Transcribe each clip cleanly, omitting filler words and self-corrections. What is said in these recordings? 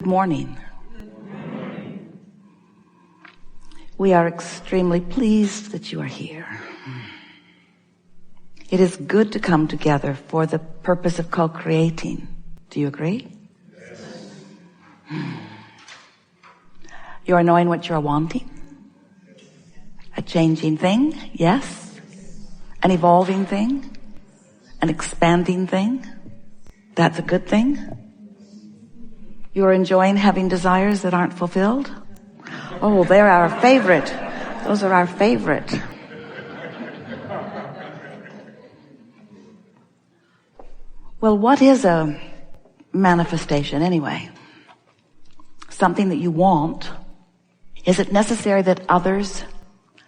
morning. We are extremely pleased that you are here. It is good to come together for the purpose of co-creating. Do you agree? Yes. You are knowing what you are wanting. A changing thing, yes. An evolving thing. An expanding thing. That's a good thing. You are enjoying having desires that aren't fulfilled. Oh, they're our favorite. Those are our favorite. Well, what is a manifestation anyway? Something that you want. Is it necessary that others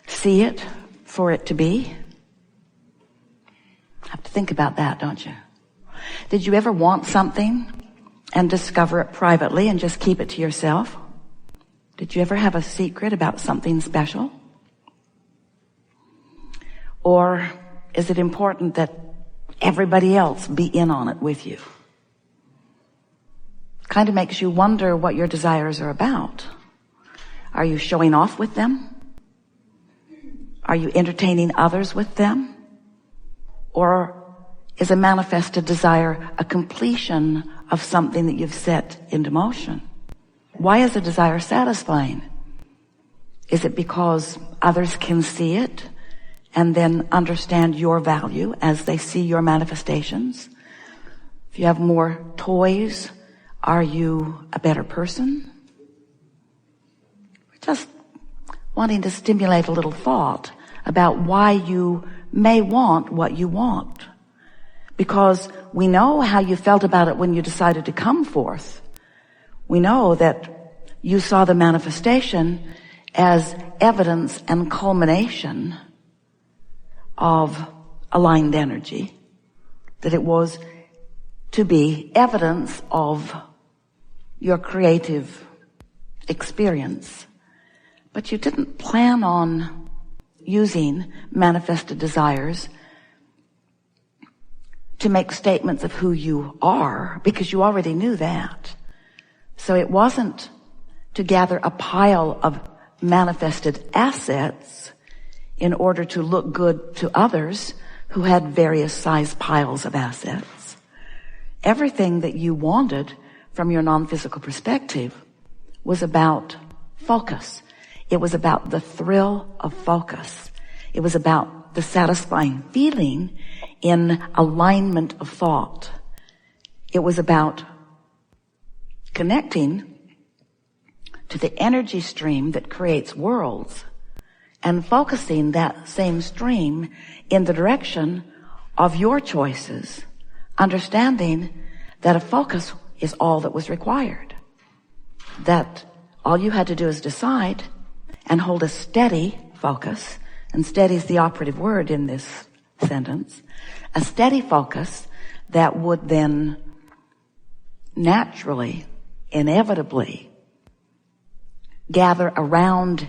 see it for it to be? Have to think about that, don't you? Did you ever want something and discover it privately and just keep it to yourself? Did you ever have a secret about something special? Or is it important that everybody else be in on it with you? Kind of makes you wonder what your desires are about. Are you showing off with them? Are you entertaining others with them? Or is a manifested desire a completion of something that you've set into motion? Why is a desire satisfying? Is it because others can see it and then understand your value as they see your manifestations? If you have more toys, are you a better person? Just wanting to stimulate a little thought about why you may want what you want. Because we know how you felt about it when you decided to come forth. We know that you saw the manifestation as evidence and culmination of aligned energy. That it was to be evidence of your creative experience. But you didn't plan on using manifested desires to make statements of who you are, because you already knew that. So it wasn't to gather a pile of manifested assets in order to look good to others who had various size piles of assets. Everything that you wanted from your non-physical perspective was about focus. It was about the thrill of focus. It was about the satisfying feeling in alignment of thought. It was about connecting to the energy stream that creates worlds and focusing that same stream in the direction of your choices, understanding that a focus is all that was required. That all you had to do is decide and hold a steady focus, and steady is the operative word in this sentence, a steady focus that would then naturally, inevitably gather around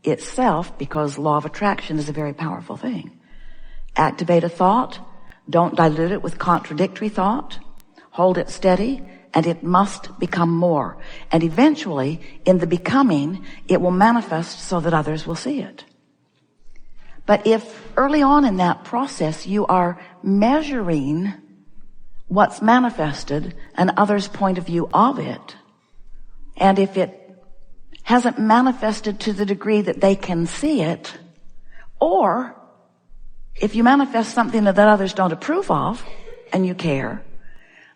itself, because law of attraction is a very powerful thing. Activate a thought, don't dilute it with contradictory thought, hold it steady, and it must become more. And eventually, in the becoming, it will manifest so that others will see it. But if early on in that process you are measuring what's manifested and others' point of view of it, and if it hasn't manifested to the degree that they can see it, or if you manifest something that others don't approve of and you care,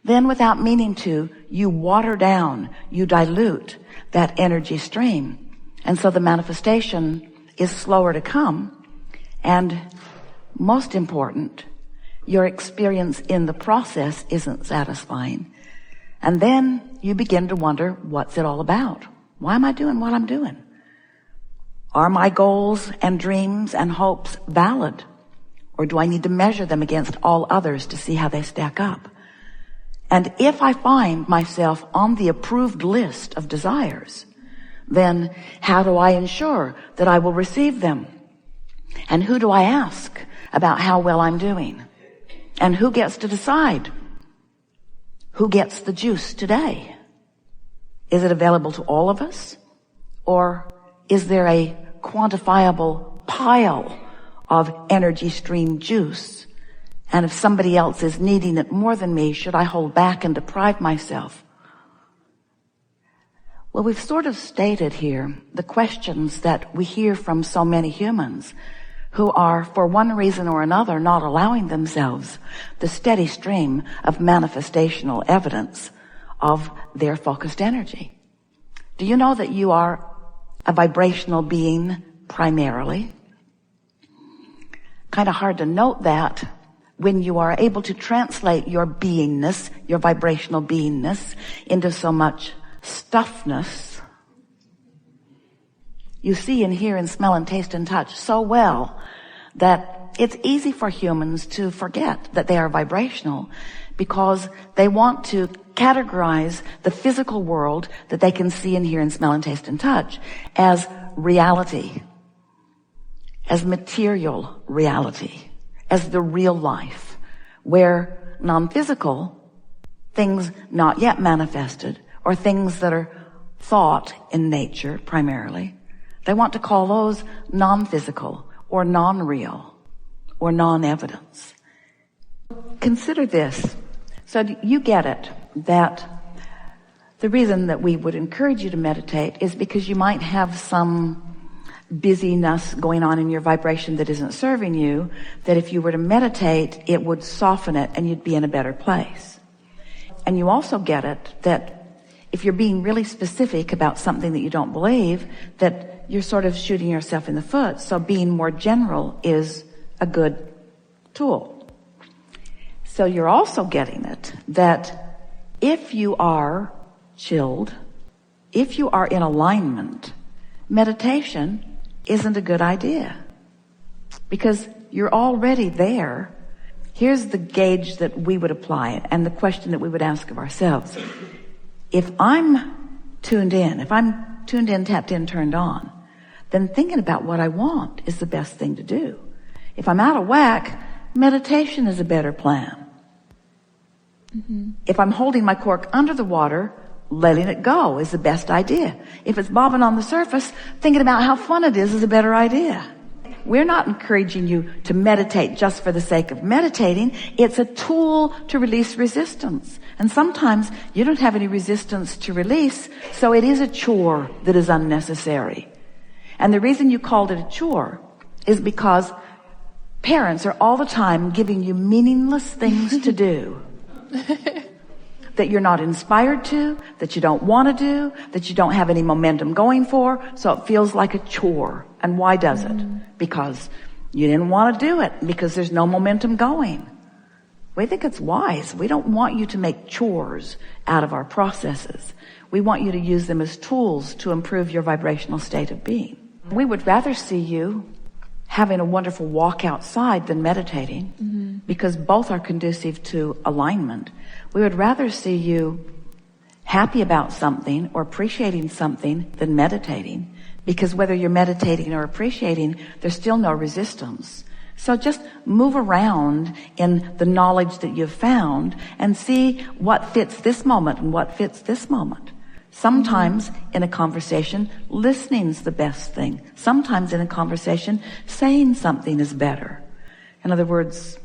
then without meaning to, you water down, you dilute that energy stream. And so the manifestation is slower to come. And most important, your experience in the process isn't satisfying. And then you begin to wonder, what's it all about? Why am I doing what I'm doing? Are my goals and dreams and hopes valid? Or do I need to measure them against all others to see how they stack up? And if I find myself on the approved list of desires, then how do I ensure that I will receive them? And who do I ask about how well I'm doing? And who gets to decide who gets the juice today? Is it available to all of us? Or is there a quantifiable pile of energy stream juice? And if somebody else is needing it more than me, should I hold back and deprive myself? Well, we've sort of stated here the questions that we hear from so many humans who are, for one reason or another, not allowing themselves the steady stream of manifestational evidence of their focused energy. Do you know that you are a vibrational being primarily? Kind of hard to note that when you are able to translate your beingness, your vibrational beingness, into so much stuffness. You see and hear and smell and taste and touch so well that it's easy for humans to forget that they are vibrational because they want to categorize the physical world that they can see and hear and smell and taste and touch as reality, as material reality, as the real life, where non-physical things not yet manifested or things that are thought in nature primarily, they want to call those non-physical or non-real or non-evidence. Consider this. So you get it, that the reason that we would encourage you to meditate is because you might have some busyness going on in your vibration that isn't serving you, that if you were to meditate, it would soften it and you'd be in a better place. And you also get it that if you're being really specific about something that you don't believe, that you're sort of shooting yourself in the foot. So being more general is a good tool. So you're also getting it that if you are chilled, if you are in alignment, meditation isn't a good idea because you're already there. Here's the gauge that we would apply and the question that we would ask of ourselves. If I'm tuned in, tapped in, turned on, then thinking about what I want is the best thing to do. If I'm out of whack, meditation is a better plan. Mm-hmm. If I'm holding my cork under the water, letting it go is the best idea. If it's bobbing on the surface, thinking about how fun it is a better idea. We're not encouraging you to meditate just for the sake of meditating. It's a tool to release resistance. And sometimes you don't have any resistance to release, so it is a chore that is unnecessary. And the reason you called it a chore is because parents are all the time giving you meaningless things to do. That you're not inspired to, that you don't want to do, that you don't have any momentum going for, so it feels like a chore. And why does it? Because you didn't want to do it, because there's no momentum going. We think it's wise. We don't want you to make chores out of our processes. We want you to use them as tools to improve your vibrational state of being. We would rather see you having a wonderful walk outside than meditating, because both are conducive to alignment. We would rather see you happy about something or appreciating something than meditating, because whether you're meditating or appreciating, there's still no resistance. So just move around in the knowledge that you've found and see what fits this moment and what fits this moment. Sometimes in a conversation, listening's the best thing. Sometimes in a conversation, saying something is better. In other words,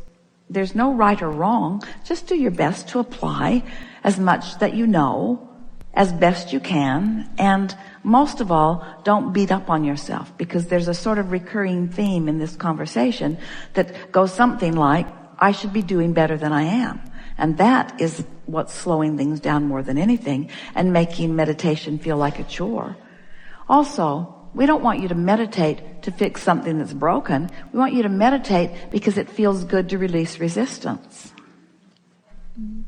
there's no right or wrong. Just do your best to apply as much that you know as best you can. And most of all, don't beat up on yourself, because there's a sort of recurring theme in this conversation that goes something like, I should be doing better than I am. And that is what's slowing things down more than anything and making meditation feel like a chore. Also, we don't want you to meditate to fix something that's broken. We want you to meditate because it feels good to release resistance.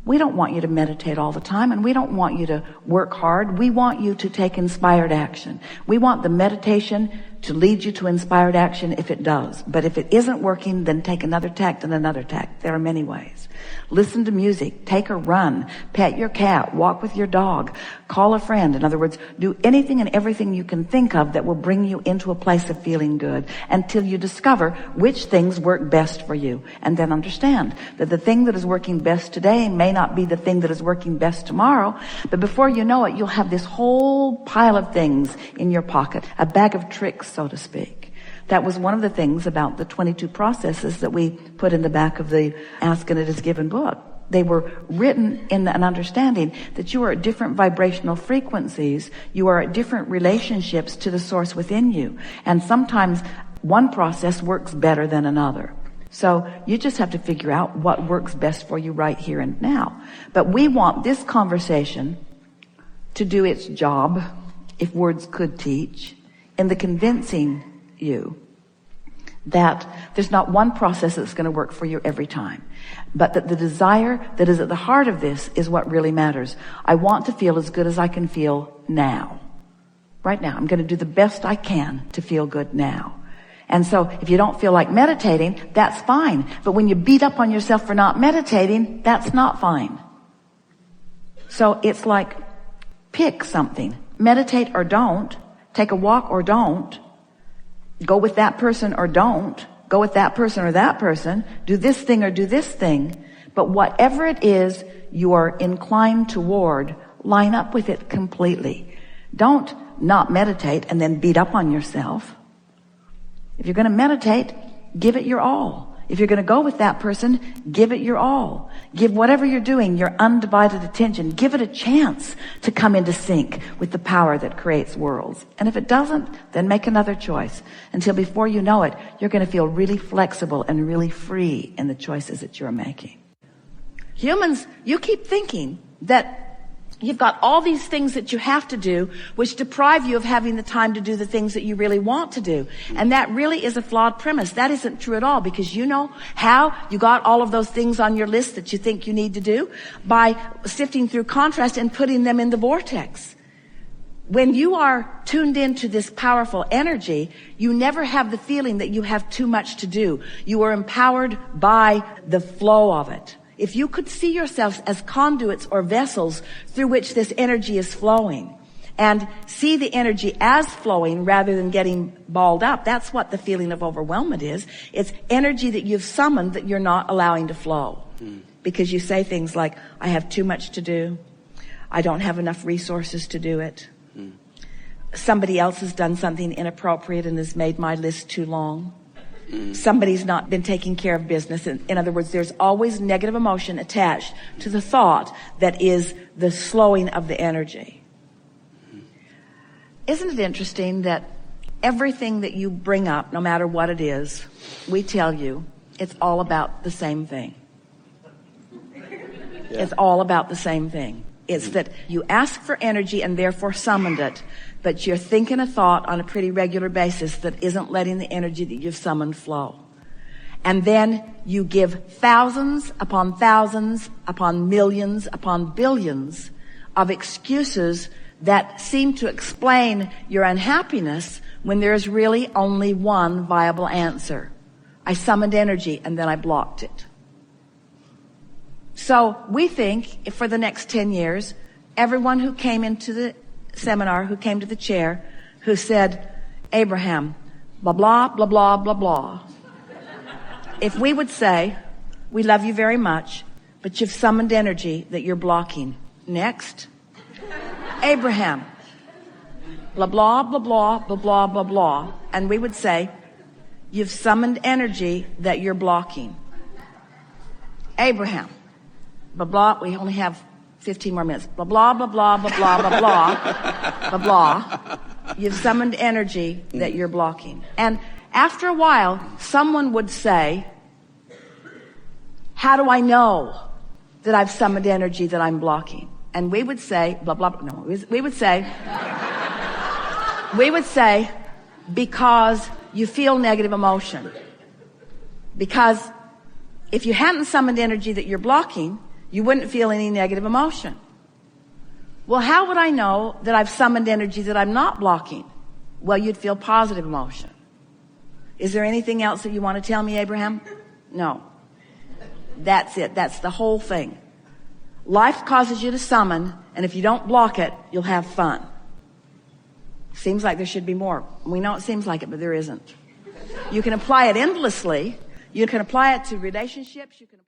We don't want you to meditate all the time, and we don't want you to work hard. We want you to take inspired action. We want the meditation to lead you to inspired action if it does. But if it isn't working, then take another tact and another tact. There are many ways. Listen to music, take a run, pet your cat, walk with your dog, call a friend. In other words, do anything and everything you can think of that will bring you into a place of feeling good until you discover which things work best for you. And then understand that the thing that is working best today may not be the thing that is working best tomorrow, but before you know it, you'll have this whole pile of things in your pocket, a bag of tricks, so to speak. That was one of the things about the 22 processes that we put in the back of the Ask and It Is Given book. They were written in an understanding that you are at different vibrational frequencies. You are at different relationships to the source within you. And sometimes one process works better than another. So you just have to figure out what works best for you right here and now. But we want this conversation to do its job, if words could teach, in the convincing you that there's not one process that's going to work for you every time, but that the desire that is at the heart of this is what really matters. I want to feel as good as I can feel now. Right now. I'm going to do the best I can to feel good now. And so if you don't feel like meditating, that's fine. But when you beat up on yourself for not meditating, that's not fine. So it's like, pick something. Meditate or don't. Take a walk or don't. Go with that person or don't. Go with that person or that person. Do this thing or do this thing. But whatever it is you are inclined toward, line up with it completely. Don't not meditate and then beat up on yourself. If you're going to meditate, give it your all. If you're going to go with that person, give it your all. Give whatever you're doing your undivided attention. Give it a chance to come into sync with the power that creates worlds. And if it doesn't, then make another choice. Until before you know it, you're going to feel really flexible and really free in the choices that you're making. Humans, you keep thinking that you've got all these things that you have to do, which deprive you of having the time to do the things that you really want to do. And that really is a flawed premise. That isn't true at all, because you know how you got all of those things on your list that you think you need to do? By sifting through contrast and putting them in the vortex. When you are tuned into this powerful energy, you never have the feeling that you have too much to do. You are empowered by the flow of it. If you could see yourselves as conduits or vessels through which this energy is flowing, and see the energy as flowing rather than getting balled up, that's what the feeling of overwhelmment is. It's energy that you've summoned that you're not allowing to flow. Because you say things like, I have too much to do. I don't have enough resources to do it. Somebody else has done something inappropriate and has made my list too long. Somebody's not been taking care of business. In other words, there's always negative emotion attached to the thought that is the slowing of the energy. Isn't it interesting that everything that you bring up, no matter what it is, we tell you it's all about the same thing. Yeah. It's all about the same thing. It's that you ask for energy and therefore summoned it, but you're thinking a thought on a pretty regular basis that isn't letting the energy that you've summoned flow. And then you give thousands upon millions upon billions of excuses that seem to explain your unhappiness when there's really only one viable answer. I summoned energy and then I blocked it. So we think, for the next 10 years, everyone who came into the seminar, who came to the chair, who said, Abraham, blah, blah, blah, blah, blah, blah. If we would say, we love you very much, but you've summoned energy that you're blocking. Next. Abraham, blah, blah, blah, blah, blah, blah, blah, blah. And we would say, you've summoned energy that you're blocking. Abraham, blah, blah, we only have 15 more minutes. Blah, blah, blah, blah, blah, blah, blah, blah, blah, blah. You've summoned energy that you're blocking. And after a while, someone would say, how do I know that I've summoned energy that I'm blocking? And we would say, blah, blah, blah. No, we would say, because you feel negative emotion. Because if you hadn't summoned energy that you're blocking, you wouldn't feel any negative emotion. Well, how would I know that I've summoned energy that I'm not blocking? Well, you'd feel positive emotion. Is there anything else that you want to tell me, Abraham? No. That's it. That's the whole thing. Life causes you to summon, and if you don't block it, you'll have fun. Seems like there should be more. We know it seems like it, but there isn't. You can apply it endlessly. You can apply it to relationships. You can